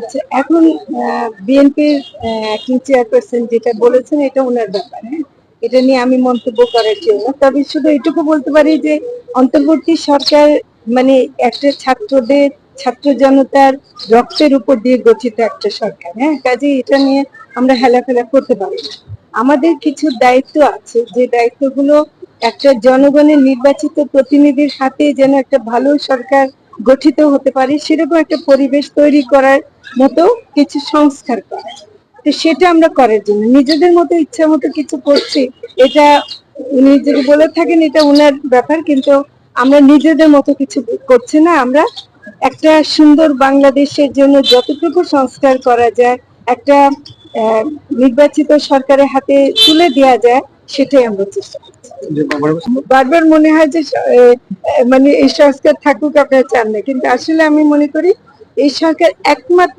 আচ্ছা, এখন বিএনপির অ্যাক্টিং চেয়ারপারসন যেটা বলেছেন এটা ওনার ব্যাপার। হ্যাঁ, এটা নিয়ে আমি মন্তব্য করার কেউ না। তবে শুধু এটুকু বলতে পারি যে অন্তর্বর্তী সরকার মানে একটা ছাত্র জনতার রক্তের উপর দিয়ে গঠিত একটা সরকার। হ্যাঁ, কাজে এটা নিয়ে আমরা হেলাফেলা করতে পারি না। আমাদের কিছু দায়িত্ব আছে, যে দায়িত্বগুলো একটা জনগণের নির্বাচিত প্রতিনিধির হাতে যেন একটা ভালো সরকার গঠিত হতে পারে, সেরকম একটা পরিবেশ তৈরি করার মতো কিছু সংস্কার করা। তো সেটা আমরা করার জন্য নিজেদের মতো ইচ্ছা মতো কিছু করছি, এটা উনি যদি বলে থাকেন এটা ওনার ব্যাপার, কিন্তু আমরা নিজেদের মতো কিছু করছি না। আমরা একটা সুন্দর বাংলাদেশের জন্য যতটুকু সংস্কার করা যায়, একটা নির্বাচিত সরকারের হাতে তুলে দেওয়া যায়, সেটাই আমরা চেষ্টা করছি। বারবার মনে হয় যে মানে এই সংস্কার থাকুক, আপনারা চান না, কিন্তু আসলে আমি মনে করি এই সরকার একমাত্র